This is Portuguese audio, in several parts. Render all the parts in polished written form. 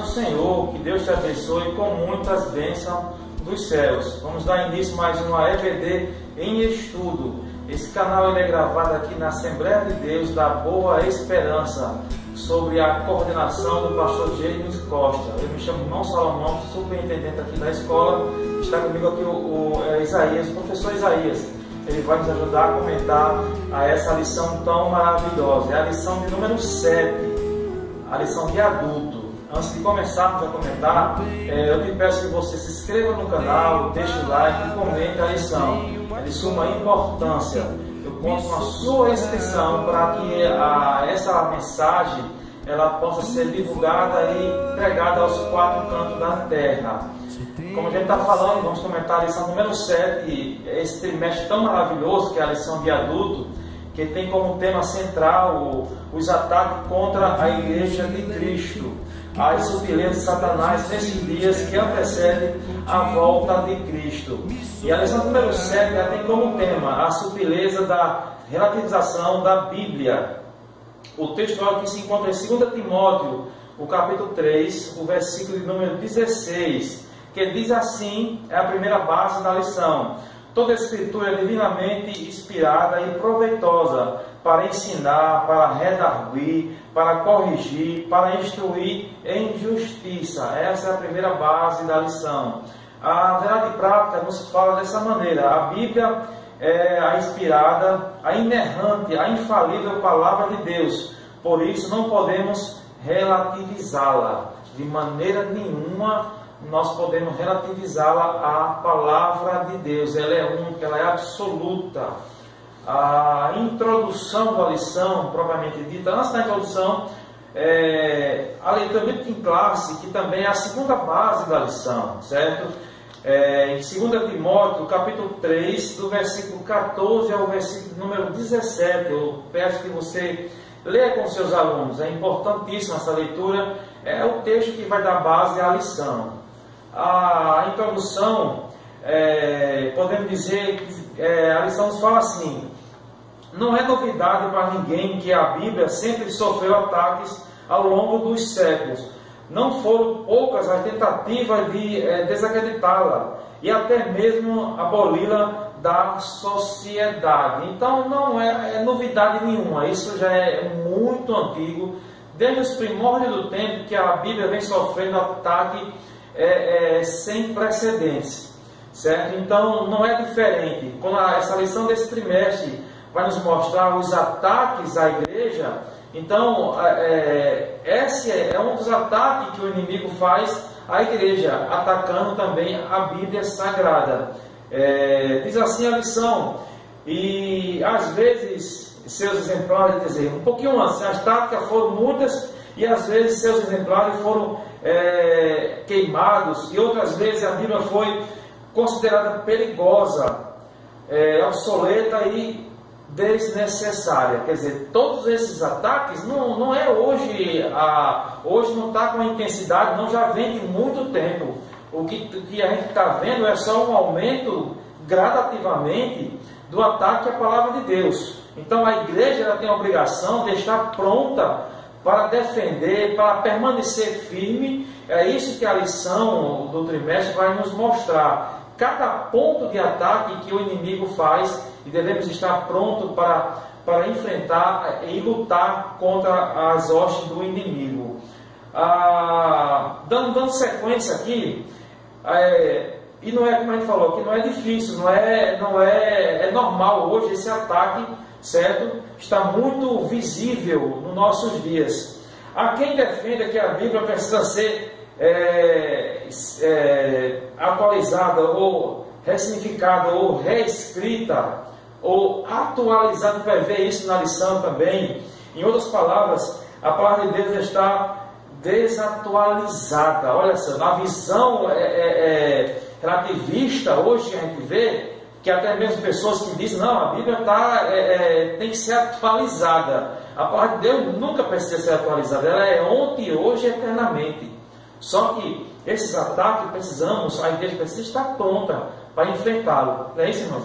do Senhor, que Deus te abençoe com muitas bênçãos dos céus. Vamos dar início mais uma EBD em estudo. Esse canal ele é gravado aqui na Assembleia de Deus da Boa Esperança, sobre a coordenação do pastor James Costa. Eu me chamo irmão Salomão, superintendente aqui da escola. Está comigo aqui o Isaías, o professor Isaías. Ele vai nos ajudar a comentar essa lição tão maravilhosa. É a lição de número 7, a lição de adulto. Antes de começarmos a comentar, eu te peço que você se inscreva no canal, deixe o like e comente a lição. É de suma importância. Eu conto com a sua inscrição para que essa mensagem ela possa ser divulgada e pregada aos 4 cantos da terra. Como a gente está falando, vamos comentar a lição número 7, esse trimestre tão maravilhoso que é a lição de adulto, que tem como tema central os ataques contra a Igreja de Cristo, as sutilezas de Satanás nesses dias que antecedem a volta de Cristo. E a lição número 7 ela tem como tema a sutileza da relativização da Bíblia. O texto que se encontra em 2 Timóteo, o capítulo 3, o versículo de número 16, que diz assim, é a primeira base da lição: toda a escritura é divinamente inspirada e proveitosa para ensinar, para redarguir, para corrigir, para instruir em justiça. Essa é a primeira base da lição. A verdade prática nos fala dessa maneira: a Bíblia é a inspirada, a inerrante, a infalível palavra de Deus. Por isso não podemos relativizá-la. De maneira nenhuma nós podemos relativizá-la à palavra de Deus. Ela é única, ela é absoluta. A introdução da lição, propriamente dita, antes da introdução, a leitura bíblica em classe, que também é a segunda base da lição, certo? Em 2 Timóteo, capítulo 3, do versículo 14 ao versículo número 17, eu peço que você leia com seus alunos. É importantíssima essa leitura, é o texto que vai dar base à lição. A introdução, podemos dizer que a lição nos fala assim: não é novidade para ninguém que a Bíblia sempre sofreu ataques ao longo dos séculos. Não foram poucas as tentativas de desacreditá-la e até mesmo aboli-la da sociedade. Então não é novidade nenhuma, isso já é muito antigo, desde os primórdios do tempo que a Bíblia vem sofrendo ataque sem precedentes, certo? Então não é diferente. Quando essa lição desse trimestre vai nos mostrar os ataques à igreja, então esse é um dos ataques que o inimigo faz à igreja, atacando também a Bíblia Sagrada. Diz assim a lição: e às vezes seus exemplares, quer dizer, um pouquinho antes, as táticas foram muitas, e às vezes seus exemplares foram queimados, e outras vezes a Bíblia foi considerada perigosa, obsoleta e desnecessária. Quer dizer, todos esses ataques não é hoje, hoje não está com a intensidade, não, já vem de muito tempo. O que a gente está vendo é só um aumento gradativamente do ataque à palavra de Deus. Então a igreja ela tem a obrigação de estar pronta para defender, para permanecer firme. É isso que a lição do trimestre vai nos mostrar. Cada ponto de ataque que o inimigo faz, e devemos estar prontos para enfrentar e lutar contra as hostes do inimigo. Dando sequência aqui, e não é como a gente falou, que não é difícil, é normal hoje esse ataque, certo? Está muito visível nos nossos dias. Há quem defenda que a Bíblia precisa ser atualizada, ou ressignificada, ou reescrita, ou atualizada. Vai ver isso na lição também. Em outras palavras, a palavra de Deus está desatualizada. Olha só, na visão relativista hoje que a gente vê, que até mesmo pessoas que dizem, não, a Bíblia tem que ser atualizada. A palavra de Deus nunca precisa ser atualizada, ela é ontem, hoje e eternamente. Só que esses ataques a igreja precisa estar pronta para enfrentá-lo. Não é isso, irmãos?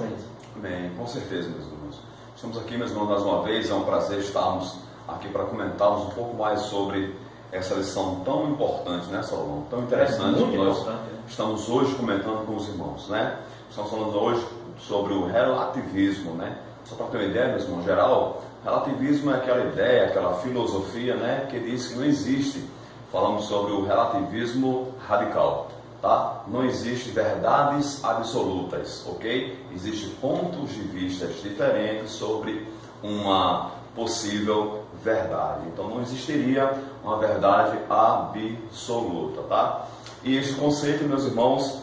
Amém, com certeza, meus irmãos. Estamos aqui, meus irmãos, mais uma vez, é um prazer estarmos aqui para comentarmos um pouco mais sobre essa lição tão importante, né, Salomão? Tão interessante que nós estamos hoje comentando com os irmãos, né? Estamos falando hoje sobre o relativismo, né? Só para ter uma ideia, meus irmãos, geral, relativismo é aquela ideia, aquela filosofia, né, que diz que não existe. Falamos sobre o relativismo radical, tá? Não existe verdades absolutas, ok? Existem pontos de vista diferentes sobre uma possível verdade. Então não existiria uma verdade absoluta, tá? E esse conceito, meus irmãos,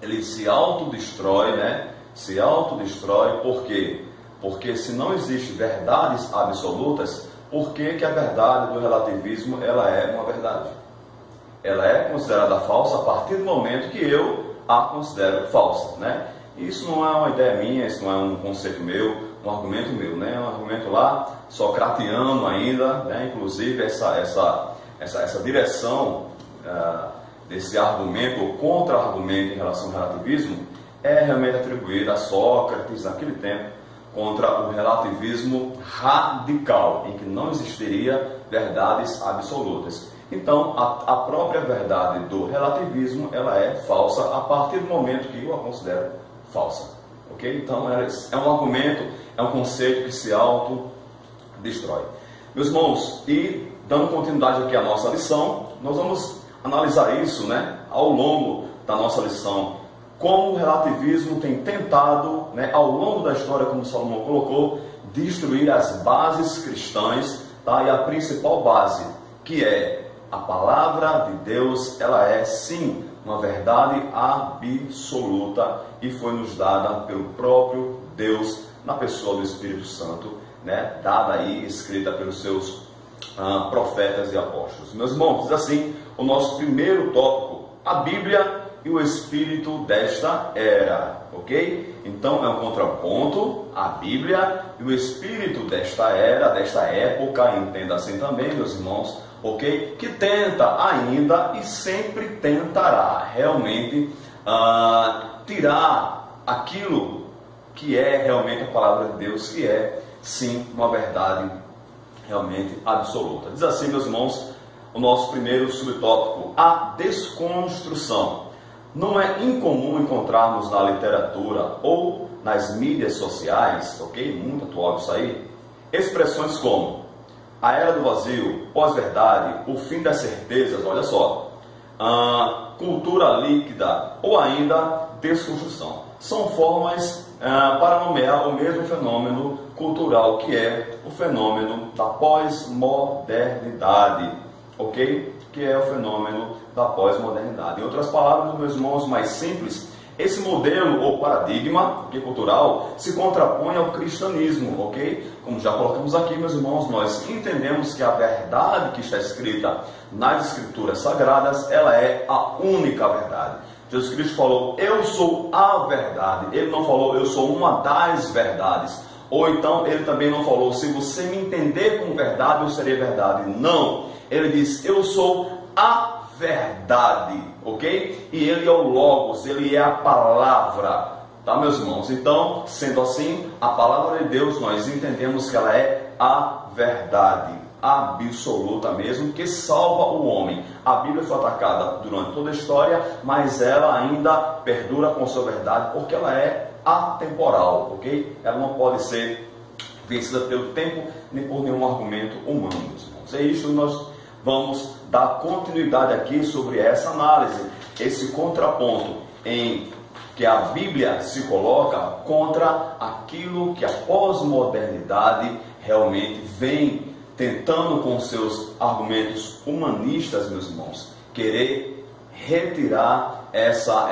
ele se autodestrói, né? Se autodestrói, por quê? Porque se não existem verdades absolutas, por que que a verdade do relativismo ela é uma verdade? Ela é considerada falsa a partir do momento que eu a considero falsa, né? Isso não é uma ideia minha, isso não é um conceito meu, um argumento meu, né? É um argumento lá socratiano ainda, né? Inclusive essa direção desse argumento ou contra-argumento em relação ao relativismo é realmente atribuída a Sócrates naquele tempo, contra o relativismo radical, em que não existiria verdades absolutas. Então, a própria verdade do relativismo, ela é falsa a partir do momento que eu a considero falsa. Ok? Então, é um argumento, é um conceito que se autodestrói. Meus irmãos, e dando continuidade aqui à nossa lição, nós vamos analisar isso, né, ao longo da nossa lição. Como o relativismo tem tentado, né, ao longo da história, como Salomão colocou, destruir as bases cristãs, tá? E a principal base, que é a palavra de Deus, ela é sim uma verdade absoluta e foi nos dada pelo próprio Deus na pessoa do Espírito Santo, né, dada aí, escrita pelos seus profetas e apóstolos. Meus irmãos, diz assim o nosso primeiro tópico: a Bíblia e o espírito desta era, ok? Então é um contraponto, a Bíblia e o espírito desta era, desta época, entenda assim também, meus irmãos, ok? Que tenta ainda e sempre tentará realmente tirar aquilo que é realmente a palavra de Deus, que é sim uma verdade realmente absoluta. Diz assim, meus irmãos, o nosso primeiro subtópico: a desconstrução. Não é incomum encontrarmos na literatura ou nas mídias sociais, ok? Muito atual isso aí, expressões como a era do vazio, pós-verdade, o fim das certezas, olha só, cultura líquida ou ainda desconstrução. São formas para nomear o mesmo fenômeno cultural que é o fenômeno da pós-modernidade, ok? Que é o fenômeno da pós-modernidade. Em outras palavras, meus irmãos, mais simples, esse modelo ou paradigma cultural se contrapõe ao cristianismo, ok? Como já colocamos aqui, meus irmãos, nós entendemos que a verdade que está escrita nas Escrituras Sagradas, ela é a única verdade. Jesus Cristo falou: eu sou a verdade. Ele não falou: eu sou uma das verdades. Ou então, ele também não falou: se você me entender como verdade, eu serei verdade. Não. Ele diz: eu sou a verdade, ok? E ele é o Logos, ele é a palavra, tá, meus irmãos? Então, sendo assim, a palavra de Deus, nós entendemos que ela é a verdade absoluta mesmo, que salva o homem. A Bíblia foi atacada durante toda a história, mas ela ainda perdura com sua verdade, porque ela é atemporal, ok? Ela não pode ser vencida pelo tempo, nem por nenhum argumento humano, meus irmãos. É isso que nós vamos dar continuidade aqui sobre essa análise, esse contraponto em que a Bíblia se coloca contra aquilo que a pós-modernidade realmente vem tentando, com seus argumentos humanistas, meus irmãos, querer retirar essa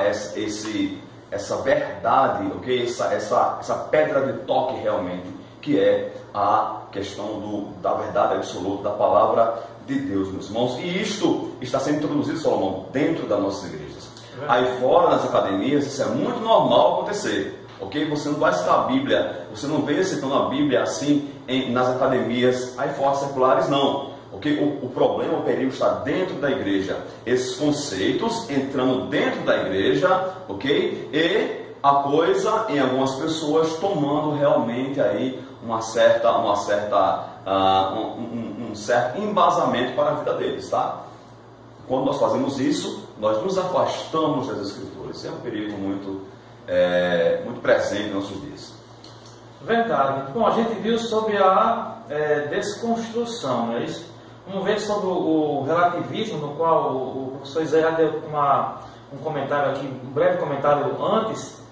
verdade, ok? Essa pedra de toque realmente, que é a questão da verdade absoluta, da palavra de Deus, meus irmãos. E isto está sendo introduzido, Salomão, dentro das nossas igrejas. Aí fora, nas academias, isso é muito normal acontecer, ok? Você não vai citar a Bíblia, você não vê citando a Bíblia assim nas academias aí fora seculares, não, ok? O problema, o perigo está dentro da igreja, esses conceitos entrando dentro da igreja, ok? E a coisa, em algumas pessoas, tomando realmente aí um um certo embasamento para a vida deles, tá? Quando nós fazemos isso, nós nos afastamos das Escrituras. É um perigo muito presente nos nossos dias. Verdade. Bom, a gente viu sobre a desconstrução, não é isso? Vamos ver sobre o relativismo, no qual o professor Isaías deu um comentário aqui, um breve comentário antes,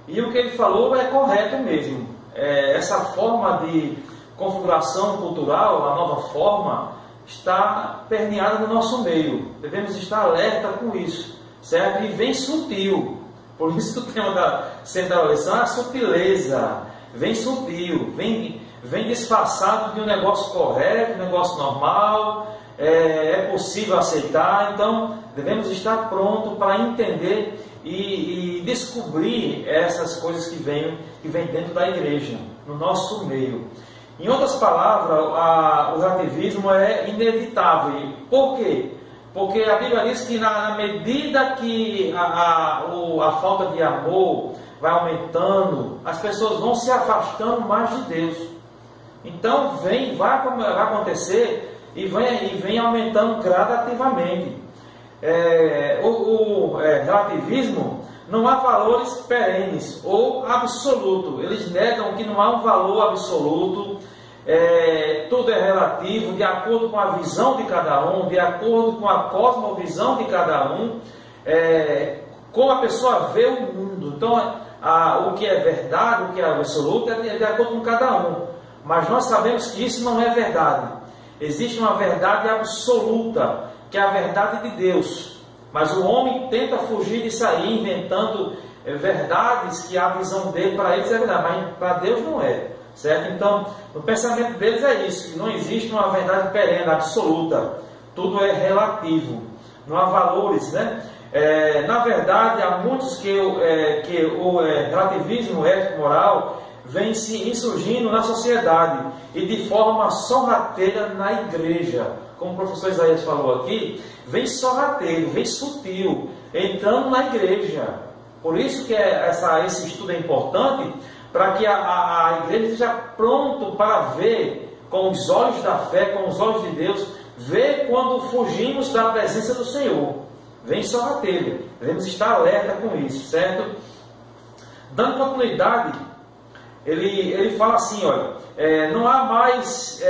e o que ele falou é correto mesmo. Essa forma de configuração cultural, a nova forma, está permeada no nosso meio. Devemos estar alerta com isso, certo? E vem sutil. Por isso que o tema da central lição é a sutileza. Vem sutil, vem disfarçado de um negócio correto, um negócio normal, é possível aceitar. Então, devemos estar prontos para entender e descobrir essas coisas que vêm dentro da igreja, no nosso meio. Em outras palavras, o relativismo é inevitável. Por quê? Porque a Bíblia diz que na medida que a falta de amor vai aumentando, as pessoas vão se afastando mais de Deus. Então vai acontecer e vem aumentando gradativamente. O relativismo, não há valores perenes ou absolutos. Eles negam que não há um valor absoluto. Tudo é relativo, de acordo com a visão de cada um, de acordo com a cosmovisão de cada um, como a pessoa vê o mundo. Então, o que é verdade, o que é absoluto, é de acordo com cada um. Mas nós sabemos que isso não é verdade. Existe uma verdade absoluta, que é a verdade de Deus. Mas o homem tenta fugir disso aí, inventando verdades que a visão dele para eles é verdade, mas para Deus não é. Certo? Então, no pensamento deles é isso, que não existe uma verdade perene, absoluta. Tudo é relativo. Não há valores, né? Na verdade, há muitos que o relativismo ético-moral vem se insurgindo na sociedade e de forma sorrateira na igreja. Como o professor Isaías falou aqui, vem sorrateiro, vem sutil, entrando na igreja. Por isso que esse estudo é importante, para que a igreja esteja pronto para ver com os olhos da fé, com os olhos de Deus, ver quando fugimos da presença do Senhor. Vem sorrateiro, devemos estar alerta com isso, certo? Dando continuidade, ele fala assim, olha, não há mais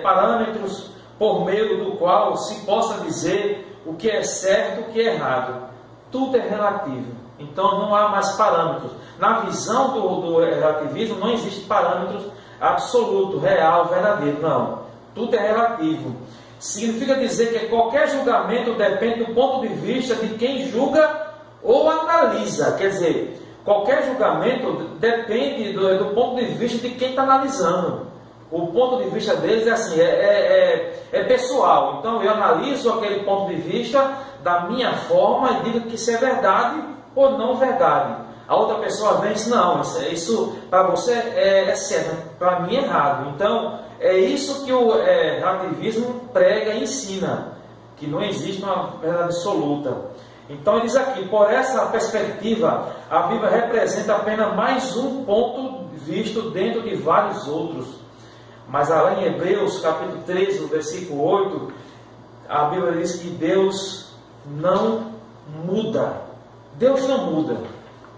parâmetros por meio do qual se possa dizer o que é certo e o que é errado. Tudo é relativo. Então não há mais parâmetros. Na visão do relativismo não existe parâmetros absoluto, real, verdadeiro. Não. Tudo é relativo. Significa dizer que qualquer julgamento depende do ponto de vista de quem julga ou analisa. Quer dizer, qualquer julgamento depende do ponto de vista de quem está analisando. O ponto de vista deles é assim, é pessoal. Então eu analiso aquele ponto de vista da minha forma e digo que isso é verdade ou não verdade. A outra pessoa vem e diz, não, isso para você é certo, para mim é errado. Então é isso que o relativismo prega e ensina, que não existe uma verdade absoluta. Então ele diz aqui, por essa perspectiva, a Bíblia representa apenas mais um ponto visto dentro de vários outros. Mas lá em Hebreus, capítulo 13, versículo 8, a Bíblia diz que Deus não muda. Deus não muda.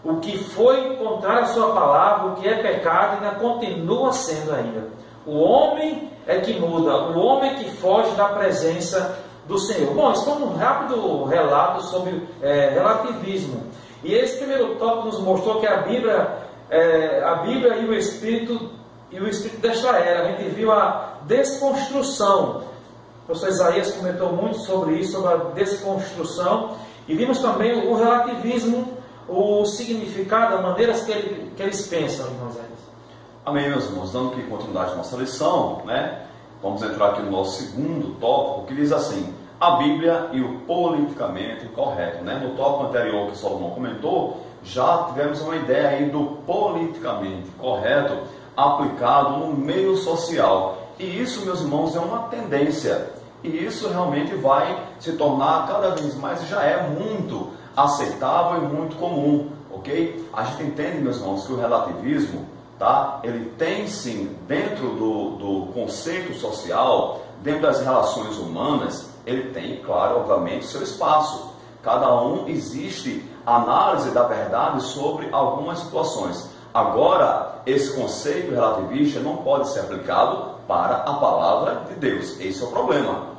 O que foi contrário à sua palavra, o que é pecado, ainda continua sendo ainda. O homem é que muda, o homem é que foge da presença do Senhor. Bom, isso foi um rápido relato sobre relativismo. E esse primeiro tópico nos mostrou que a Bíblia e o Espírito desta era. A gente viu a desconstrução. O professor Isaías comentou muito sobre isso, sobre a desconstrução. E vimos também o relativismo, o significado, as maneiras que eles pensam, irmãos. Amém, meus irmãos. Dando aqui continuidade à nossa lição, né? Vamos entrar aqui no nosso segundo tópico, que diz assim, a Bíblia e o politicamente correto, né? No tópico anterior que Salomão comentou, já tivemos uma ideia aí do politicamente correto aplicado no meio social. E isso, meus irmãos, é uma tendência. E isso realmente vai se tornar cada vez mais, já é muito aceitável e muito comum, ok? A gente entende, meus irmãos, que o relativismo, tá? Ele tem sim, dentro do conceito social, dentro das relações humanas, ele tem, claro, obviamente, seu espaço. Cada um existe análise da verdade sobre algumas situações. Agora, esse conceito relativista não pode ser aplicado para a palavra de Deus. Esse é o problema.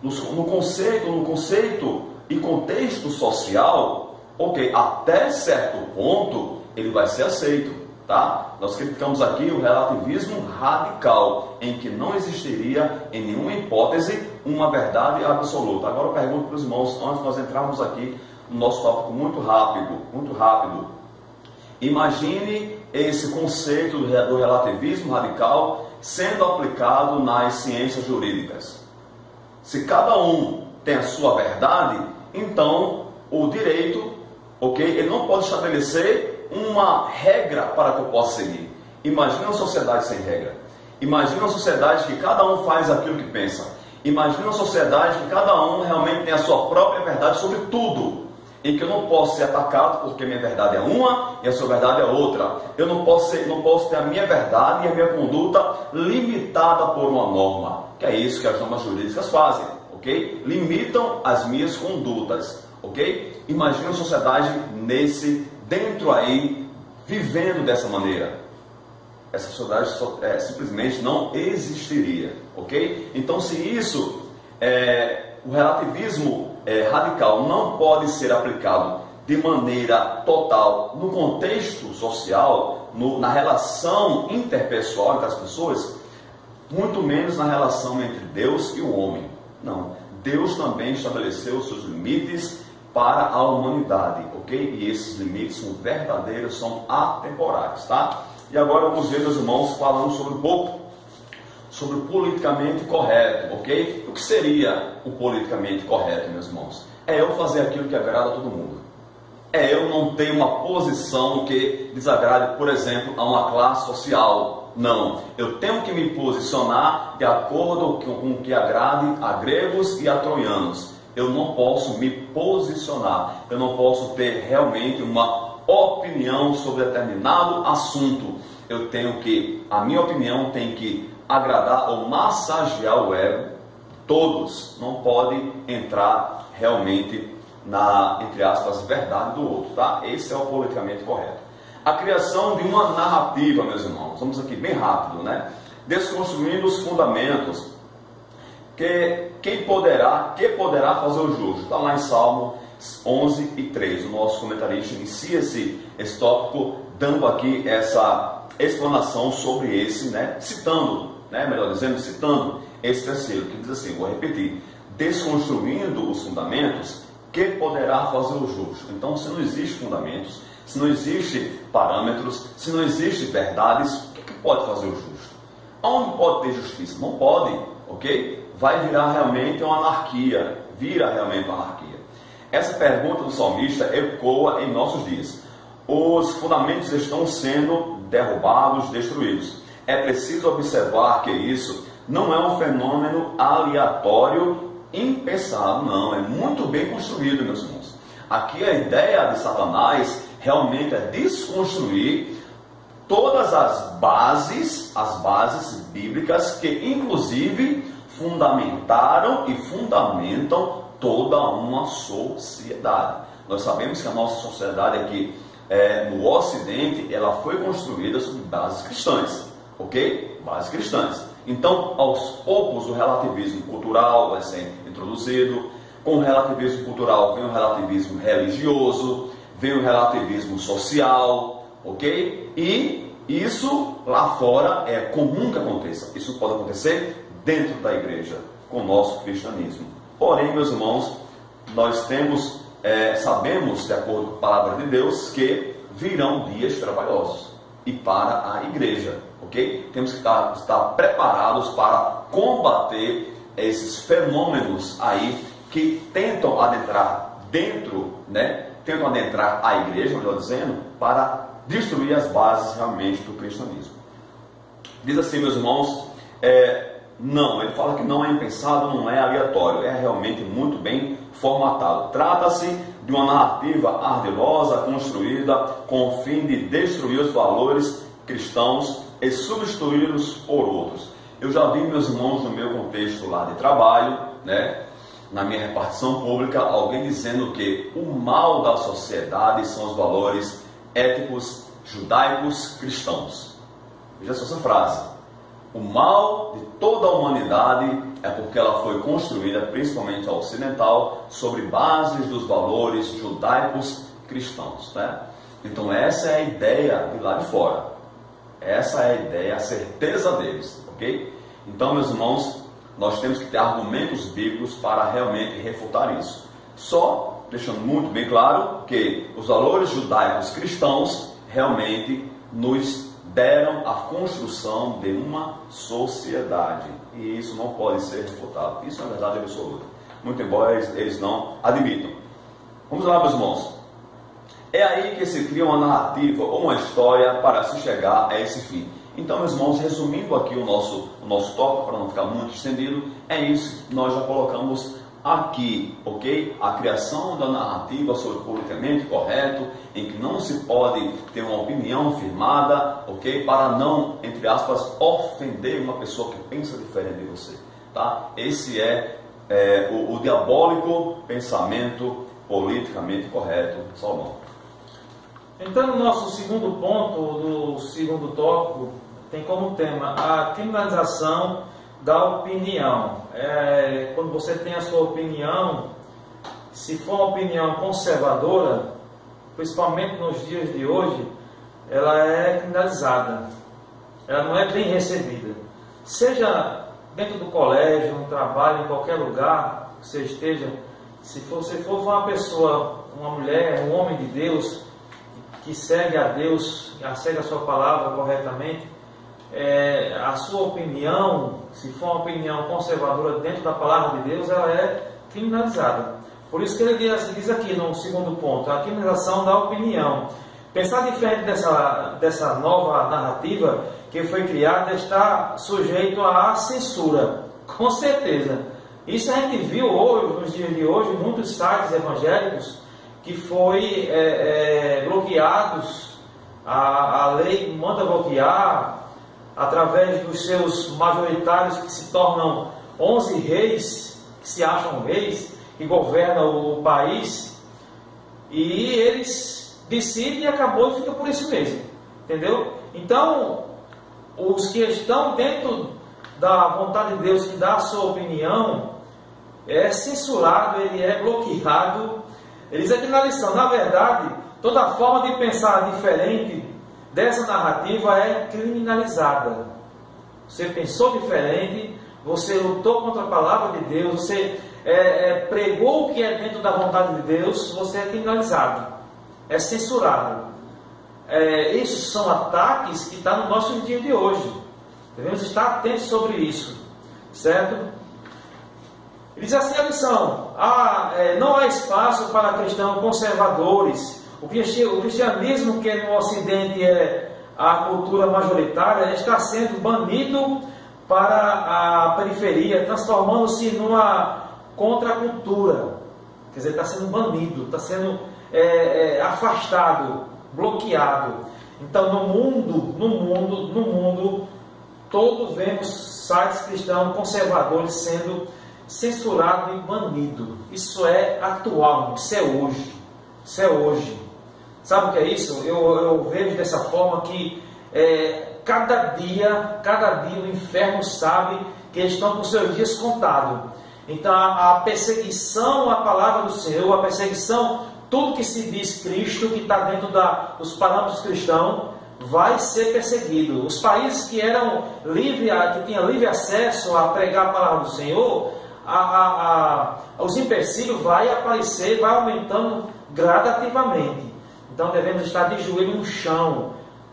No conceito e contexto social, ok, até certo ponto ele vai ser aceito, tá? Nós criticamos aqui o relativismo radical, em que não existiria em nenhuma hipótese uma verdade absoluta. Agora eu pergunto para os irmãos, antes de nós entrarmos aqui no nosso tópico muito rápido. Imagine esse conceito do relativismo radical sendo aplicado nas ciências jurídicas. Se cada um tem a sua verdade, então o direito, ok, ele não pode estabelecer uma regra para que eu possa seguir. Imagina uma sociedade sem regra. Imagina uma sociedade que cada um faz aquilo que pensa. Imagina uma sociedade que cada um realmente tem a sua própria verdade sobre tudo, em que eu não posso ser atacado porque minha verdade é uma e a sua verdade é outra. Eu não posso ter a minha verdade e a minha conduta limitada por uma norma, que é isso que as normas jurídicas fazem, ok? Limitam as minhas condutas, ok? Imagina uma sociedade dentro aí, vivendo dessa maneira. Essa sociedade simplesmente não existiria, ok? Então, se isso, o relativismo radical não pode ser aplicado de maneira total no contexto social, na relação interpessoal entre as pessoas, muito menos na relação entre Deus e o homem. Não, Deus também estabeleceu os seus limites para a humanidade, ok? E esses limites são verdadeiros, são atemporais, tá? E agora vamos ver, meus irmãos, falando sobre um pouco sobre o politicamente correto, ok? O que seria o politicamente correto, meus irmãos? É eu fazer aquilo que agrada a todo mundo. É eu não ter uma posição que desagrade, por exemplo, a uma classe social. Não, eu tenho que me posicionar de acordo com o que agrade a gregos e a troianos. Eu não posso me posicionar, eu não posso ter realmente uma opinião sobre determinado assunto. Eu tenho que, a minha opinião tem que agradar ou massagear o ego. Todos não podem entrar realmente na, entre aspas, verdade do outro, tá? Esse é o politicamente correto. A criação de uma narrativa, meus irmãos, vamos aqui bem rápido, né? Desconstruindo os fundamentos. Que poderá fazer o justo? Está lá em Salmo 11:3. O nosso comentarista inicia esse tópico dando aqui essa explanação sobre esse, né? Citando esse versículo, que diz assim, vou repetir: desconstruindo os fundamentos, que poderá fazer o justo? Então, se não existe fundamentos, se não existe parâmetros, se não existe verdades, o que pode fazer o justo? Onde pode ter justiça? Não pode, ok? Vai virar realmente uma anarquia, Essa pergunta do salmista ecoa em nossos dias. Os fundamentos estão sendo derrubados, destruídos. É preciso observar que isso não é um fenômeno aleatório, impensado, não. É muito bem construído, meus irmãos. Aqui a ideia de Satanás realmente é desconstruir todas as bases bíblicas que inclusive fundamentaram e fundamentam toda uma sociedade. Nós sabemos que a nossa sociedade aqui, no Ocidente, ela foi construída sobre bases cristãs, ok? Bases cristãs. Então, aos poucos, o relativismo cultural vai ser introduzido. Com o relativismo cultural vem o relativismo religioso, vem o relativismo social, ok? E isso lá fora é comum que aconteça. Isso pode acontecer dentro da igreja, com o nosso cristianismo. Porém, meus irmãos, nós sabemos, de acordo com a palavra de Deus, que virão dias trabalhosos. E para a igreja, ok? Temos que estar preparados para combater esses fenômenos aí que tentam adentrar tentam adentrar a igreja, melhor dizendo, para destruir as bases realmente do cristianismo. Diz assim, meus irmãos, não, ele fala que não é impensado, não é aleatório, é realmente muito bem formatado. Trata-se de uma narrativa ardilosa, construída com o fim de destruir os valores cristãos e substituí-los por outros. Eu já vi, meus irmãos, no meu contexto lá de trabalho, né, na minha repartição pública, alguém dizendo que o mal da sociedade são os valores éticos, judaicos, cristãos. Veja só essa frase. O mal de toda a humanidade é porque ela foi construída, principalmente a ocidental, sobre bases dos valores judaicos cristãos, né? Então essa é a ideia de lá de fora. Essa é a ideia, a certeza deles, ok? Então, meus irmãos, nós temos que ter argumentos bíblicos para realmente refutar isso. Só deixando muito bem claro que os valores judaicos cristãos realmente nos deram a construção de uma sociedade. E isso não pode ser refutado. Isso é uma verdade absoluta. Muito embora eles não admitam. Vamos lá, meus irmãos. É aí que se cria uma narrativa ou uma história para se chegar a esse fim. Então, meus irmãos, resumindo aqui o nosso tópico, para não ficar muito estendido, é isso que nós já colocamos aqui, ok? A criação da narrativa sobre o politicamente correto, em que não se pode ter uma opinião firmada, ok? Para não, entre aspas, ofender uma pessoa que pensa diferente de você, tá? Esse é o diabólico pensamento politicamente correto, Salomão. Então, no nosso segundo ponto, do segundo tópico, tem como tema a criminalização da opinião. Quando você tem a sua opinião, se for uma opinião conservadora, principalmente nos dias de hoje, ela é criminalizada. Ela não é bem recebida. Seja dentro do colégio, no trabalho, em qualquer lugar que você esteja, se você for uma pessoa, uma mulher, um homem de Deus, que segue a Deus, segue a sua palavra corretamente, a sua opinião, se for uma opinião conservadora dentro da palavra de Deus, ela é criminalizada. Por isso que ele diz aqui no segundo ponto, a criminalização da opinião. Pensar diferente dessa nova narrativa que foi criada está sujeito à censura, com certeza. Isso a gente viu hoje, nos dias de hoje, muitos sites evangélicos que foi bloqueados, a lei manda bloquear, através dos seus majoritários que se tornam 11 reis, que se acham reis, que governam o país, e eles decidem e acabou e fica por isso mesmo, entendeu? Então, os que estão dentro da vontade de Deus, que dá a sua opinião, é censurado, ele é bloqueado. Eles aqui na lição, na verdade, toda forma de pensar diferente dessa narrativa é criminalizada. Você pensou diferente, você lutou contra a palavra de Deus, você pregou o que é dentro da vontade de Deus, você é criminalizado, é censurado. Isso são ataques que estão no nosso dia de hoje. Devemos estar atentos sobre isso, certo? Ele diz assim a lição, não há espaço para cristãos conservadores. O cristianismo, que no Ocidente é a cultura majoritária, está sendo banido para a periferia, transformando-se numa contracultura. Quer dizer, está sendo banido, está sendo afastado, bloqueado. Então, no mundo todo vemos sites cristãos conservadores sendo censurado e banido. Isso é atual, isso é hoje. Isso é hoje. Sabe o que é isso? Eu vejo dessa forma que cada dia o inferno sabe que eles estão com seus dias contados. Então a perseguição à palavra do Senhor, a perseguição, tudo que se diz Cristo, que está dentro dos parâmetros cristãos, vai ser perseguido. Os países que eram que tinham livre acesso a pregar a palavra do Senhor, os empecilhos vai aparecer, vai aumentando gradativamente. Então devemos estar de joelho no chão,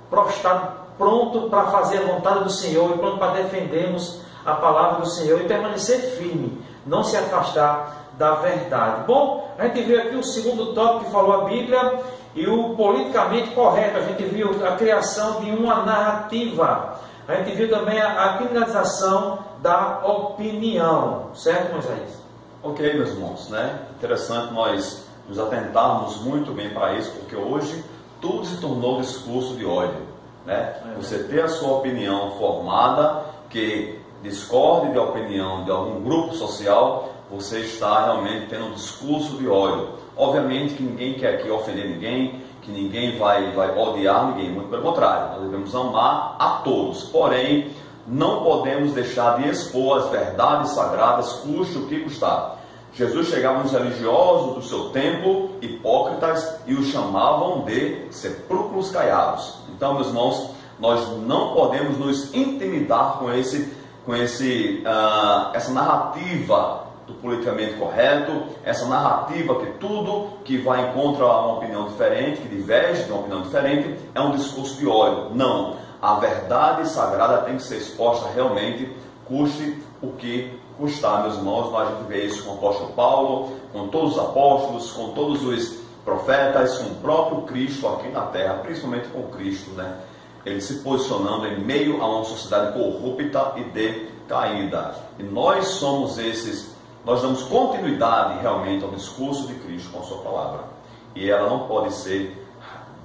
prostrado, pronto para fazer a vontade do Senhor e pronto para defendermos a palavra do Senhor e permanecer firme, não se afastar da verdade. Bom, a gente viu aqui o segundo tópico que falou a Bíblia e o politicamente correto. A gente viu a criação de uma narrativa. A gente viu também a criminalização da opinião. Certo, Moisés? Ok, meus irmãos, né? Interessante nós nos atentarmos muito bem para isso, porque hoje tudo se tornou discurso de ódio, né? Você ter a sua opinião formada, que discorde da opinião de algum grupo social, você está realmente tendo um discurso de ódio. Obviamente que ninguém quer aqui ofender ninguém, que ninguém vai odiar ninguém, muito pelo contrário, nós devemos amar a todos, porém, não podemos deixar de expor as verdades sagradas, custe o que custar. Jesus chegava nos religiosos do seu tempo, hipócritas, e os chamavam de sepulcros caiados. Então, meus irmãos, nós não podemos nos intimidar com essa narrativa do politicamente correto, essa narrativa que tudo que vai contra uma opinião diferente, que diverge de uma opinião diferente, é um discurso de ódio. Não. A verdade sagrada tem que ser exposta realmente, custe o que custar, meus irmãos. Nós a gente vê isso com o apóstolo Paulo, com todos os apóstolos, com todos os profetas, com o próprio Cristo aqui na terra, principalmente com Cristo, né? Ele se posicionando em meio a uma sociedade corrupta e decaída. E nós somos nós damos continuidade realmente ao discurso de Cristo com a sua palavra. E ela não pode ser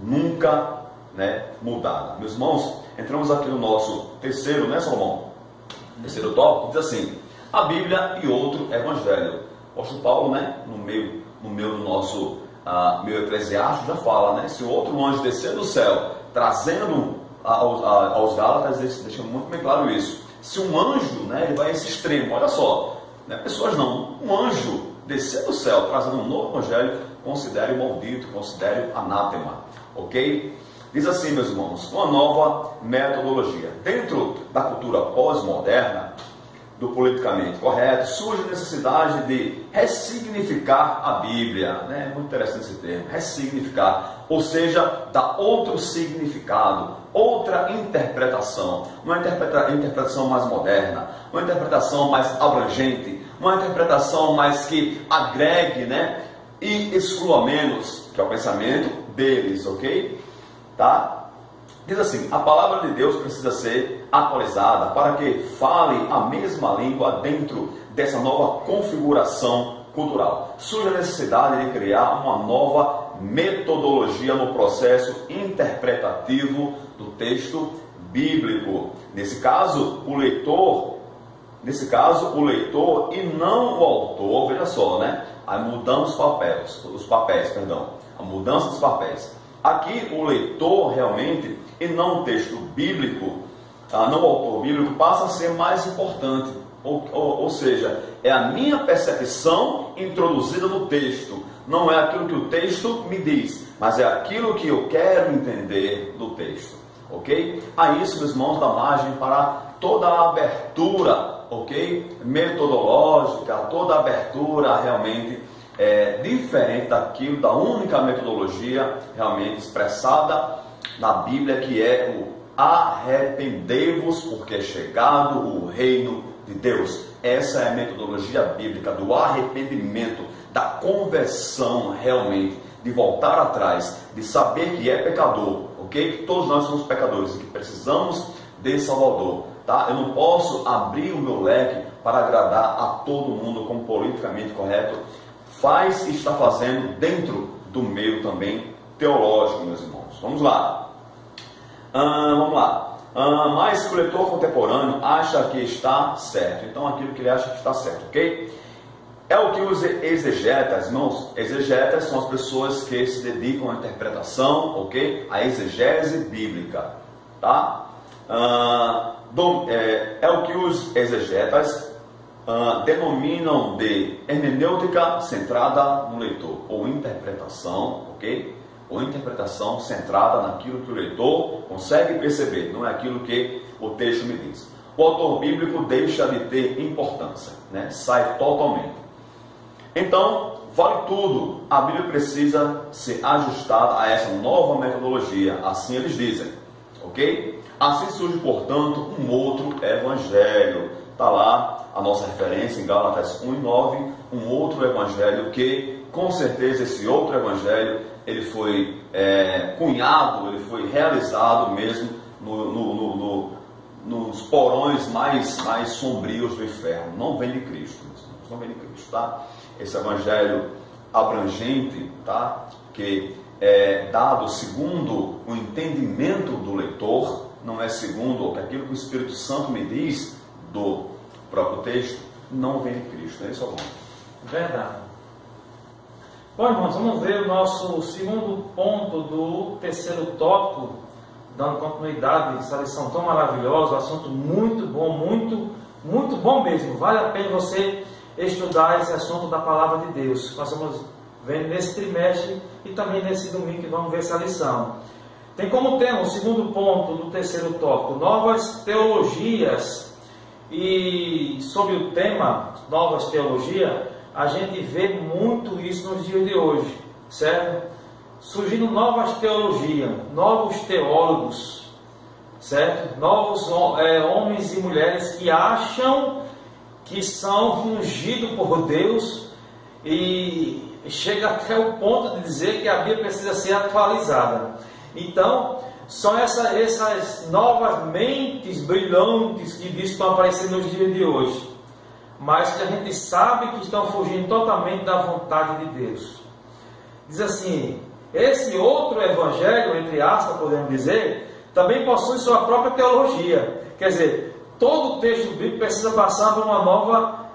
nunca, né, mudada. Meus irmãos, entramos aqui no nosso terceiro, né, Salomão? Terceiro tópico, diz assim: a Bíblia e outro evangelho. O apóstolo Paulo, né, no meio do nosso meio eclesiástico, já fala, né, se outro anjo descer do céu, trazendo aos Gálatas, deixa muito bem claro isso. Se um anjo, né, ele vai a esse extremo, olha só, né, pessoas não, um anjo descer do céu, trazendo um novo evangelho, considere maldito, considere anátema, ok? Diz assim, meus irmãos, uma nova metodologia. Dentro da cultura pós-moderna, do politicamente correto, surge a necessidade de ressignificar a Bíblia, né? Muito interessante esse termo, ressignificar, ou seja, dar outro significado, outra interpretação, uma interpretação mais moderna, uma interpretação mais abrangente, uma interpretação mais que agregue, né? E exclua menos, que é o pensamento deles, ok? Tá? Diz assim: a palavra de Deus precisa ser atualizada para que fale a mesma língua dentro dessa nova configuração cultural. Surge a necessidade de criar uma nova metodologia no processo interpretativo do texto bíblico. Nesse caso, o leitor e não o autor, veja só, né? Aí mudando os papéis, a mudança dos papéis. Aqui o leitor realmente, e não o texto bíblico, não o autor bíblico, passa a ser mais importante. Ou seja, é a minha percepção introduzida no texto. Não é aquilo que o texto me diz, mas é aquilo que eu quero entender do texto. Ok? A isso, meus irmãos, dá margem para toda a abertura, ok? Metodológica, toda a abertura realmente diferente daquilo, da única metodologia realmente expressada na Bíblia, que é o arrependei-vos, porque é chegado o reino de Deus. Essa é a metodologia bíblica do arrependimento, da conversão realmente, de voltar atrás, de saber que é pecador, ok? Que todos nós somos pecadores e que precisamos de Salvador, tá? Eu não posso abrir o meu leque para agradar a todo mundo, como politicamente correto faz e está fazendo dentro do meio também teológico, meus irmãos. Vamos lá. Mas o leitor contemporâneo acha que está certo. Então, aquilo que ele acha que está certo, ok? É o que os exegetas, irmãos, exegetas são as pessoas que se dedicam à interpretação, ok? A exegese bíblica, tá? É o que os exegetas denominam de hermenêutica centrada no leitor, ou interpretação, ok? Ou interpretação centrada naquilo que o leitor consegue perceber, não é aquilo que o texto me diz. O autor bíblico deixa de ter importância, né? Sai totalmente. Então, vale tudo. A Bíblia precisa ser ajustada a essa nova metodologia, assim eles dizem, ok? Assim surge, portanto, um outro evangelho. Está lá a nossa referência em Gálatas 1:9, um outro evangelho que, com certeza, esse outro evangelho, ele foi cunhado, ele foi realizado mesmo nos porões mais sombrios do inferno. Não vem de Cristo, não vem de Cristo, tá? Esse evangelho abrangente, tá? Que é dado segundo o entendimento do leitor, não é segundo aquilo que o Espírito Santo me diz do próprio texto, não vem de Cristo. É isso, Salomão? Verdade. Bom, irmãos, vamos ver o nosso segundo ponto do terceiro tópico, dando continuidade a essa lição tão maravilhosa, um assunto muito bom, muito bom mesmo. Vale a pena você estudar esse assunto da Palavra de Deus. Nós vamos ver nesse trimestre e também nesse domingo que vamos ver essa lição. Tem como tema o segundo ponto do terceiro tópico, novas teologias. E sobre o tema novas teologias, a gente vê muito isso nos dias de hoje, certo? Surgindo novas teologias, novos teólogos, certo? Novos homens e mulheres que acham que são ungidos por Deus e chega até o ponto de dizer que a Bíblia precisa ser atualizada. Então, são essas novas mentes brilhantes que estão aparecendo nos dias de hoje, mas que a gente sabe que estão fugindo totalmente da vontade de Deus. Diz assim: esse outro evangelho, entre aspas, podemos dizer, também possui sua própria teologia. Quer dizer, todo o texto bíblico precisa passar por uma nova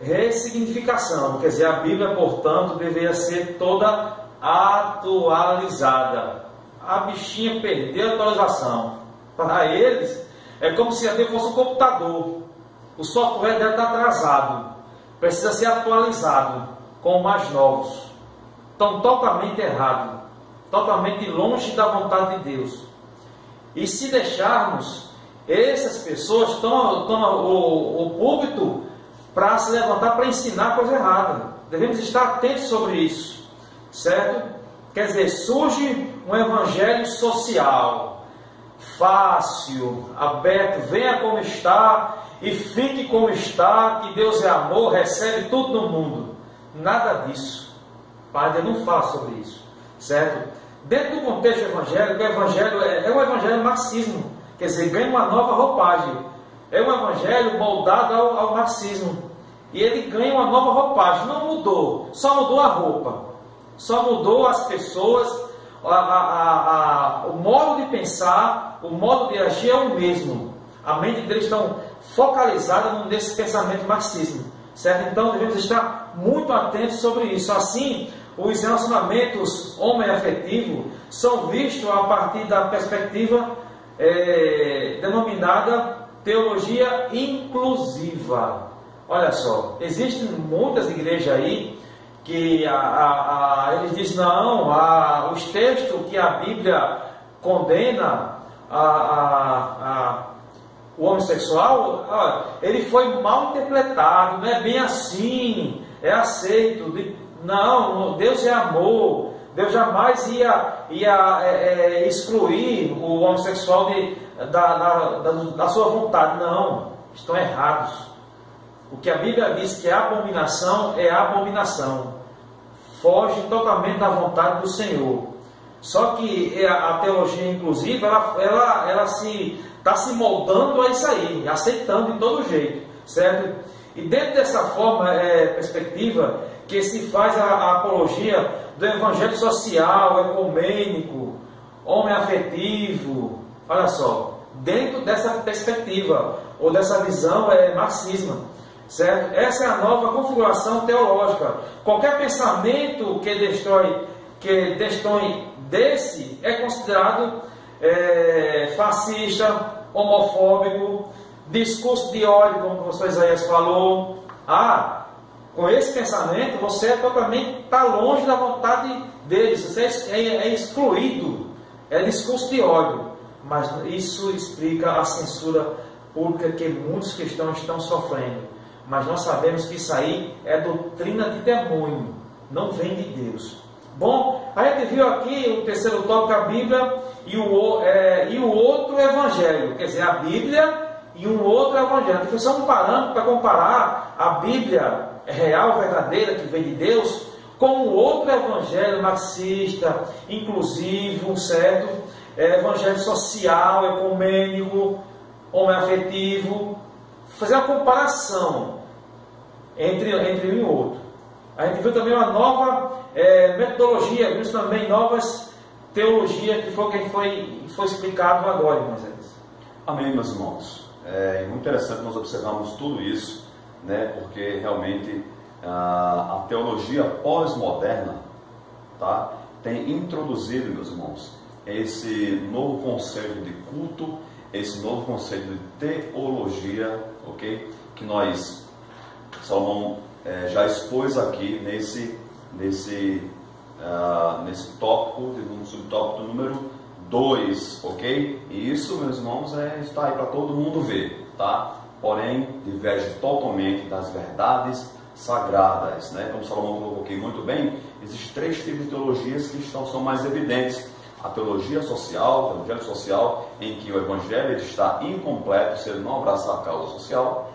ressignificação. Quer dizer, a Bíblia, portanto, deveria ser toda atualizada. A bichinha perdeu a atualização. Para eles, é como se a Bíblia fosse um computador. O software deve estar atrasado. Precisa ser atualizado com os mais novos. Estão totalmente errados. Totalmente longe da vontade de Deus. E se deixarmos, essas pessoas tomam o púlpito para se levantar para ensinar coisa errada. Devemos estar atentos sobre isso. Certo? Quer dizer, surge um evangelho social, fácil, aberto, venha como está e fique como está, que Deus é amor, recebe tudo no mundo. Nada disso. O Padre não fala sobre isso, certo? Dentro do contexto evangélico, o evangelho é um evangelho marxismo, quer dizer, ganha uma nova roupagem. É um evangelho moldado ao marxismo. E ele ganha uma nova roupagem, não mudou, só mudou a roupa. Só mudou as pessoas, o modo de pensar, o modo de agir é o mesmo. A mente deles está focalizada nesse pensamento marxismo, certo? Então devemos estar muito atentos sobre isso. Assim, os relacionamentos homoafetivos são vistos a partir da perspectiva denominada teologia inclusiva. Olha só, existem muitas igrejas aí que eles dizem, não, os textos que a Bíblia condena o homossexual, ele foi mal interpretado, não é bem assim, é aceito. Não, Deus é amor, Deus jamais ia excluir o homossexual da sua vontade. Não, estão errados. O que a Bíblia diz que é abominação, é abominação. Foge totalmente da vontade do Senhor. Só que a teologia inclusiva, ela está se moldando a isso aí, aceitando de todo jeito, certo? E dentro dessa perspectiva, que se faz a apologia do evangelho social, ecumênico, homoafetivo. Olha só, dentro dessa perspectiva, ou dessa visão marxismo. Certo? Essa é a nova configuração teológica. Qualquer pensamento que destrói desse é considerado fascista, homofóbico, discurso de ódio, como o professor Isaías falou. Com esse pensamento você totalmente está longe da vontade deles, você é excluído, é discurso de ódio. Mas isso explica a censura pública que muitos cristãos estão sofrendo. Mas nós sabemos que isso aí é doutrina de demônio, não vem de Deus. Bom, a gente viu aqui o terceiro tópico, a Bíblia e o outro evangelho. Quer dizer, a Bíblia e um outro evangelho. Foi só um parâmetro para comparar a Bíblia real, verdadeira, que vem de Deus, com o outro evangelho marxista, inclusivo, certo? Evangelho social, ecumênico, homoafetivo. Fazer uma comparação entre um e outro. A gente viu também uma nova metodologia, vimos também novas teologias, que foi explicado agora, irmãos. Amém, meus irmãos. É muito interessante nós observarmos tudo isso, né? Porque realmente a teologia pós-moderna, tá, tem introduzido, meus irmãos, esse novo conceito de culto, esse novo conceito de teologia, ok? Que nós, Salomão já expôs aqui nesse tópico, no subtópico número 2, ok? E isso, meus irmãos, está aí para todo mundo ver, tá? Porém, diverge totalmente das verdades sagradas, né? Como Salomão colocou aqui muito bem, existem 3 tipos de teologias que são mais evidentes. A teologia social, o evangelho social, em que o evangelho está incompleto se ele não abraçar a causa social.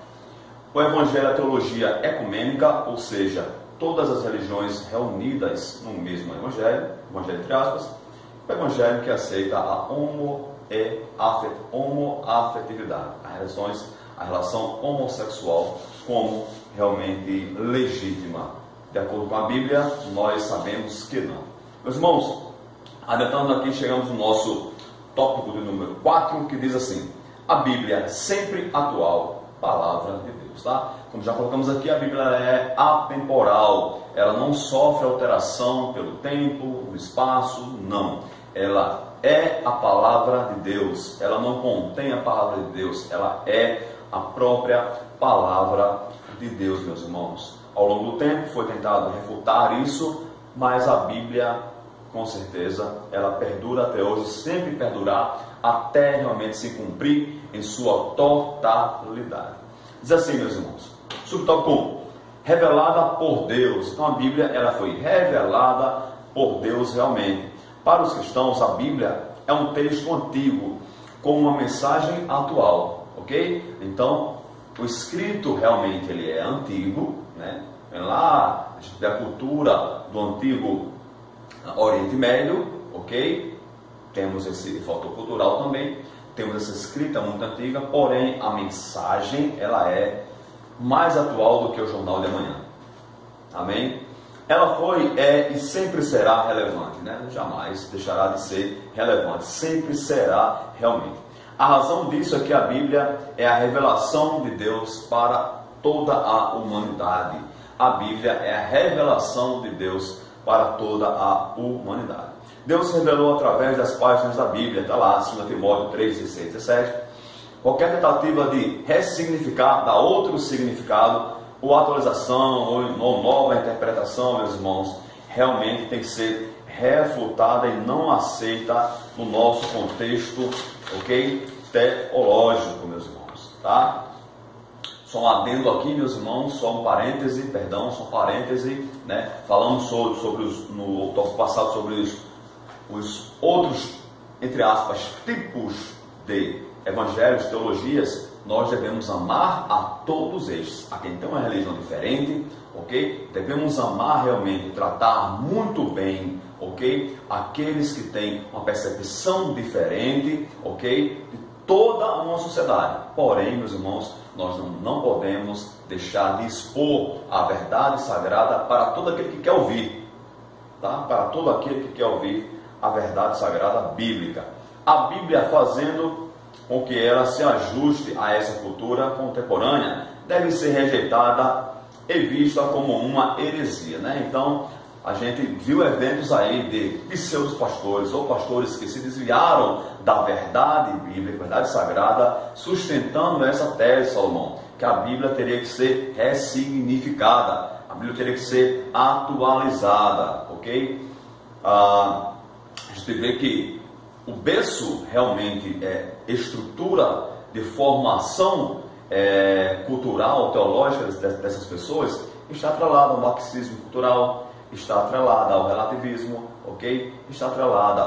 O evangelho é a teologia ecumênica, ou seja, todas as religiões reunidas no mesmo evangelho entre aspas. O evangelho que aceita a homoafetividade, a relação homossexual como realmente legítima. De acordo com a Bíblia, nós sabemos que não. Meus irmãos, adiantando aqui, chegamos no nosso tópico de número 4, que diz assim: a Bíblia sempre atual, palavra de Deus, tá? Como já colocamos aqui, a Bíblia é atemporal, ela não sofre alteração pelo tempo, no espaço, não. Ela é a palavra de Deus, ela não contém a palavra de Deus, ela é a própria palavra de Deus, meus irmãos. Ao longo do tempo foi tentado refutar isso, mas a Bíblia, com certeza, ela perdura até hoje, sempre perdurar, até realmente se cumprir em sua totalidade. Diz assim, meus irmãos, subtópico 1, revelada por Deus. Então a Bíblia, ela foi revelada por Deus realmente. Para os cristãos, a Bíblia é um texto antigo, com uma mensagem atual, ok? Então, o escrito realmente ele é antigo, né? Lá, a gente vê a cultura do antigo Oriente Médio, ok? Temos esse fator cultural também, temos essa escrita muito antiga, porém a mensagem ela é mais atual do que o jornal de amanhã. Amém? Ela foi, é e sempre será relevante, né? Jamais deixará de ser relevante, sempre será realmente. A razão disso é que a Bíblia é a revelação de Deus para toda a humanidade. A Bíblia é a revelação de Deus para toda a humanidade. Deus se revelou através das páginas da Bíblia, está lá, 2 Timóteo 3, 16, 17. Qualquer tentativa de ressignificar, dar outro significado, ou atualização, ou nova interpretação, meus irmãos, realmente tem que ser refutada e não aceita no nosso contexto, ok? Teológico, meus irmãos, tá? Só um adendo aqui, meus irmãos, só um parêntese, né? Falamos sobre no tópico passado sobre os outros, entre aspas, tipos de evangelhos, teologias. Nós devemos amar a todos estes. A quem tem uma religião diferente, ok? Devemos amar realmente, tratar muito bem, ok? Aqueles que têm uma percepção diferente, ok? De toda uma sociedade. Porém, meus irmãos, nós não podemos deixar de expor a verdade sagrada para todo aquele que quer ouvir, tá? Para todo aquele que quer ouvir a verdade sagrada bíblica. A Bíblia, fazendo com que ela se ajuste a essa cultura contemporânea, deve ser rejeitada e vista como uma heresia, né? Então, a gente viu eventos aí de pseudos pastores ou pastores que se desviaram da verdade bíblica, verdade sagrada, sustentando essa tese, Salomão, que a Bíblia teria que ser ressignificada, a Bíblia teria que ser atualizada, ok? A gente vê que o berço realmente estrutura de formação cultural, teológica dessas pessoas, está atrelada ao marxismo cultural, está atrelada ao relativismo, ok? Está atrelada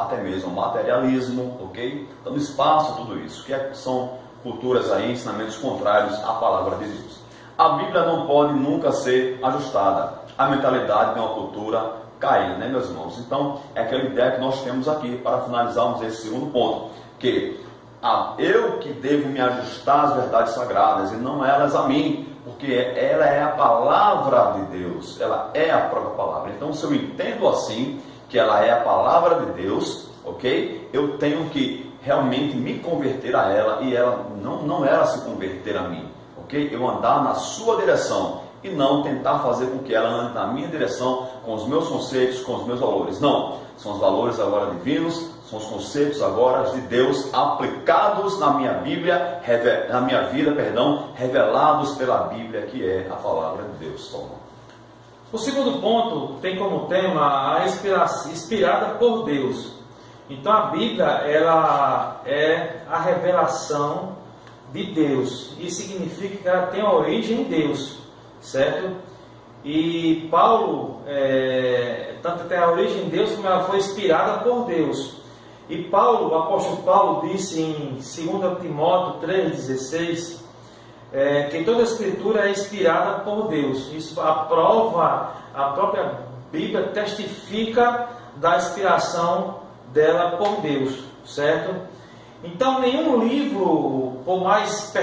até mesmo ao materialismo, ok? Dando espaço a tudo isso, que são culturas aí, ensinamentos contrários à palavra de Deus. A Bíblia não pode nunca ser ajustada. A mentalidade de uma cultura caída, né, meus irmãos? Então, é aquela ideia que nós temos aqui para finalizarmos esse segundo ponto, que eu que devo me ajustar às verdades sagradas e não elas a mim, porque ela é a palavra de Deus, ela é a própria palavra. Então, se eu entendo assim, que ela é a palavra de Deus, ok? Eu tenho que realmente me converter a ela e ela não ela se converter a mim, ok? Eu andar na sua direção e não tentar fazer com que ela ande na minha direção com os meus conceitos, com os meus valores. Não, são os valores agora divinos, são os conceitos agora de Deus aplicados na minha Bíblia, na minha vida, revelados pela Bíblia, que é a palavra de Deus. O segundo ponto tem como tema a inspirada por Deus. Então a Bíblia, ela é a revelação de Deus. Isso significa que ela tem origem em Deus, certo? E Paulo, tanto tem a origem em Deus, como ela foi inspirada por Deus. E Paulo, o apóstolo Paulo, disse em 2 Timóteo 3,16, que toda a Escritura é inspirada por Deus. Isso a própria Bíblia testifica da inspiração dela por Deus, certo? Então nenhum livro, por mais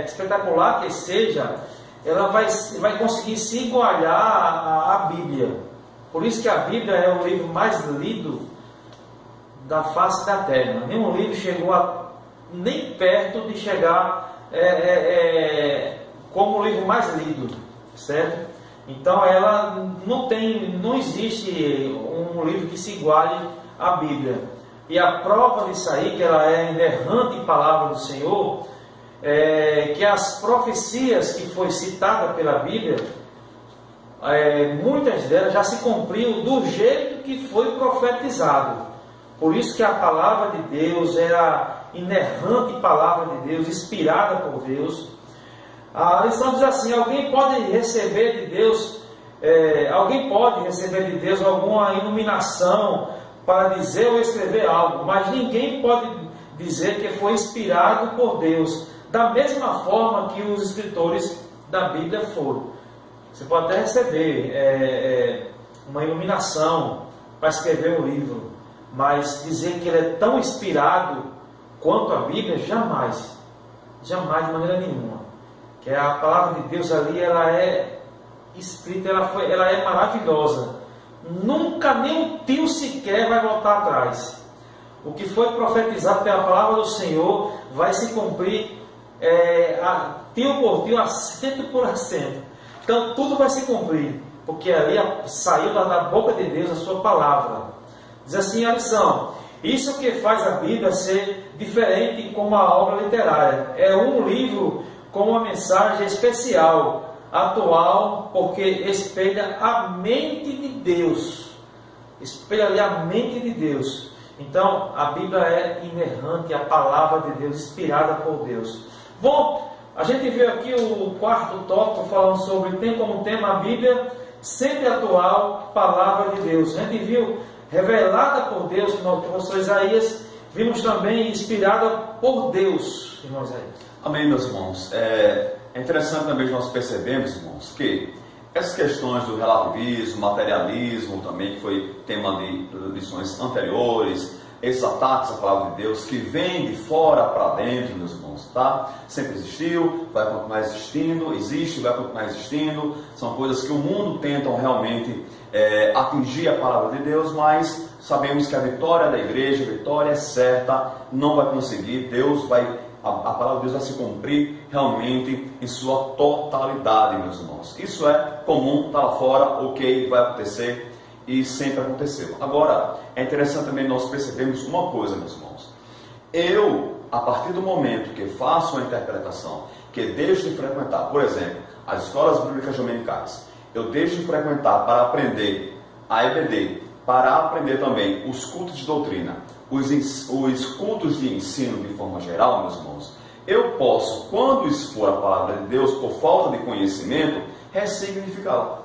espetacular que seja, ela vai conseguir se igualar à Bíblia. Por isso que a Bíblia é o livro mais lido da face da terra. Nenhum livro chegou nem perto de chegar como o livro mais lido, certo? Então ela não existe um livro que se iguale à Bíblia. E a prova disso aí, que ela é inerrante palavra do Senhor, que as profecias que foi citada pela Bíblia, muitas delas já se cumpriram do jeito que foi profetizado. Por isso que a palavra de Deus é a inerrante palavra de Deus, inspirada por Deus. A lição diz assim: alguém pode receber de Deus alguma iluminação para dizer ou escrever algo, mas ninguém pode dizer que foi inspirado por Deus, da mesma forma que os escritores da Bíblia foram. Você pode até receber uma iluminação para escrever um livro, mas dizer que ele é tão inspirado quanto a Bíblia, jamais, de maneira nenhuma. Que a palavra de Deus ali, ela é escrita, ela é maravilhosa. Nunca nem um tio sequer vai voltar atrás. O que foi profetizado pela palavra do Senhor vai se cumprir tio por tio, acento por acento. Então tudo vai se cumprir, porque ali saiu da boca de Deus a sua palavra. Diz assim a lição: isso que faz a Bíblia ser diferente como a obra literária. É um livro com uma mensagem especial, atual, porque espelha a mente de Deus. Espelha ali a mente de Deus. Então, a Bíblia é inerrante, a palavra de Deus, inspirada por Deus. Bom, a gente viu aqui o quarto tópico falando sobre, tem como tema a Bíblia, sempre atual, palavra de Deus. A gente viu revelada por Deus no professor Isaías, vimos também inspirada por Deus, irmão Isaías. Amém, meus irmãos. É interessante também que nós percebemos, irmãos, que essas questões do relativismo, materialismo também, que foi tema de lições anteriores, esses ataques à palavra de Deus, que vêm de fora para dentro, meus irmãos, tá? Sempre existiu, vai continuar existindo, existe, vai continuar existindo. São coisas que o mundo tentam realmente atingir a palavra de Deus, mas sabemos que a vitória da igreja, a vitória é certa, não vai conseguir. A palavra de Deus vai se cumprir realmente em sua totalidade, meus irmãos. Isso é comum, está lá fora, ok, vai acontecer e sempre aconteceu. Agora, é interessante também nós percebermos uma coisa, meus irmãos. A partir do momento que faço uma interpretação, que deixo de frequentar, por exemplo, as escolas bíblicas dominicais, eu deixo de frequentar para aprender a EBD, para aprender também os cultos de doutrina, os cultos de ensino de forma geral, meus irmãos, eu posso, quando expor a palavra de Deus por falta de conhecimento, ressignificá-la.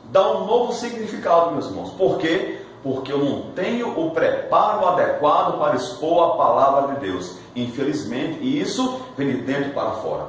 Dar um novo significado, meus irmãos. Por quê? Porque eu não tenho o preparo adequado para expor a palavra de Deus. Infelizmente, e isso vem de dentro para fora.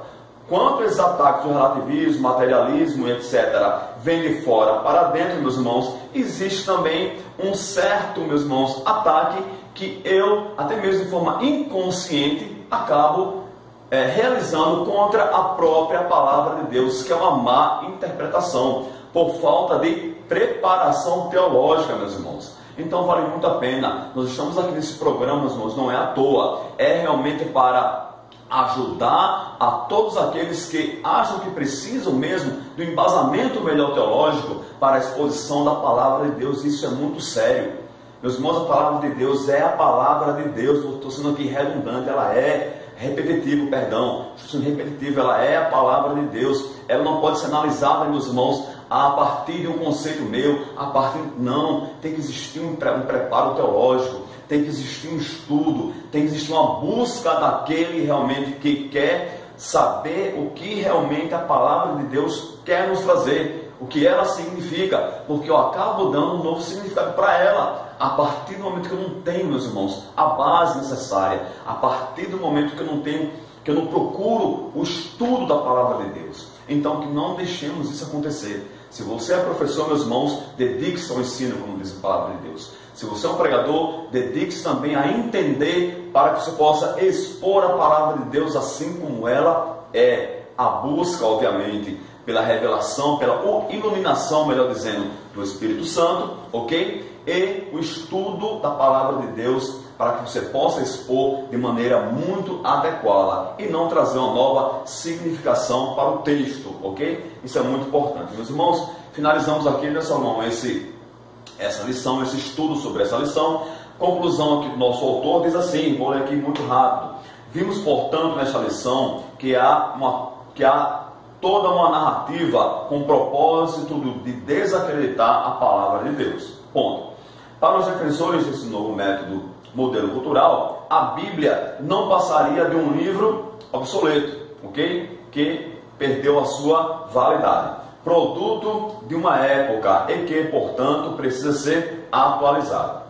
Quanto esses ataques do relativismo, materialismo, etc., vem de fora para dentro, meus irmãos, existe também um certo, meus irmãos, ataque que eu, até mesmo de forma inconsciente, acabo realizando contra a própria palavra de Deus, que é uma má interpretação, por falta de preparação teológica, meus irmãos. Então vale muito a pena. Nós estamos aqui nesse programa, irmãos, não é à toa, é realmente para ajudar a todos aqueles que acham que precisam mesmo do embasamento melhor teológico para a exposição da palavra de Deus. Isso é muito sério. Meus irmãos, a palavra de Deus é a palavra de Deus. Estou sendo aqui redundante, ela é repetitivo, perdão. Estou sendo repetitivo, ela é a palavra de Deus. Ela não pode ser analisada, meus irmãos, a partir de um conceito meu, não, tem que existir um preparo teológico, tem que existir um estudo, tem que existir uma busca daquele realmente que quer saber o que realmente a palavra de Deus quer nos trazer, o que ela significa, porque eu acabo dando um novo significado para ela, a partir do momento que eu não tenho, meus irmãos, a base necessária, a partir do momento que eu não procuro o estudo da palavra de Deus. Então, que não deixemos isso acontecer. Se você é professor, meus irmãos, dedique-se ao ensino, como diz a palavra de Deus. Se você é um pregador, dedique-se também a entender para que você possa expor a palavra de Deus assim como ela é. A busca, obviamente, pela revelação, pela iluminação, melhor dizendo, do Espírito Santo, ok? E o estudo da palavra de Deus para que você possa expor de maneira muito adequada e não trazer uma nova significação para o texto, ok? Isso é muito importante. Meus irmãos, finalizamos aqui, né, Salomão, essa lição, esse estudo sobre essa lição. Conclusão aqui do nosso autor diz assim, vou ler aqui muito rápido. Vimos, portanto, nesta lição que há toda uma narrativa com o propósito de desacreditar a palavra de Deus. Ponto. Para os defensores desse novo modelo cultural, a Bíblia não passaria de um livro obsoleto, ok? Que perdeu a sua validade. Produto de uma época e que, portanto, precisa ser atualizado.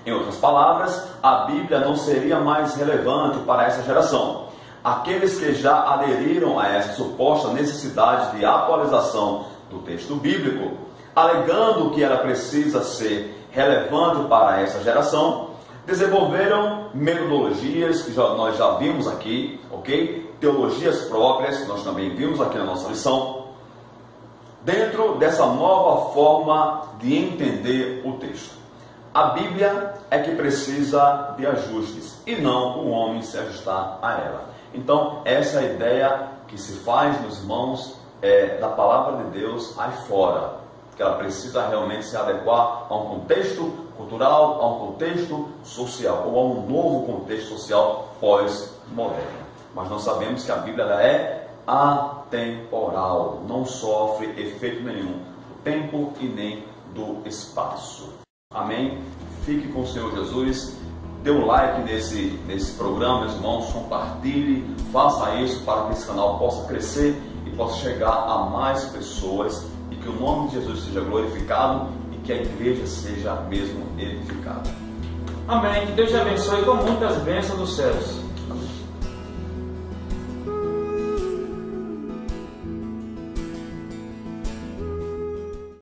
Em outras palavras, a Bíblia não seria mais relevante para essa geração. Aqueles que já aderiram a essa suposta necessidade de atualização do texto bíblico, alegando que ela precisa ser relevante para essa geração, desenvolveram metodologias que nós já vimos aqui, ok? Teologias próprias, que nós também vimos aqui na nossa lição, dentro dessa nova forma de entender o texto. A Bíblia é que precisa de ajustes e não o homem se ajustar a ela. Então, essa é a ideia que se faz, meus irmãos, da palavra de Deus aí fora, que ela precisa realmente se adequar a um contexto cultural, a um contexto social, ou a um novo contexto social pós-moderno. Mas nós sabemos que a Bíblia ela é atemporal, não sofre efeito nenhum do tempo e nem do espaço. Amém? Fique com o Senhor Jesus. Dê um like nesse programa, meus irmãos, compartilhe, faça isso para que esse canal possa crescer e possa chegar a mais pessoas e que o nome de Jesus seja glorificado e que a igreja seja mesmo edificada. Amém. Que Deus te abençoe com muitas bênçãos dos céus.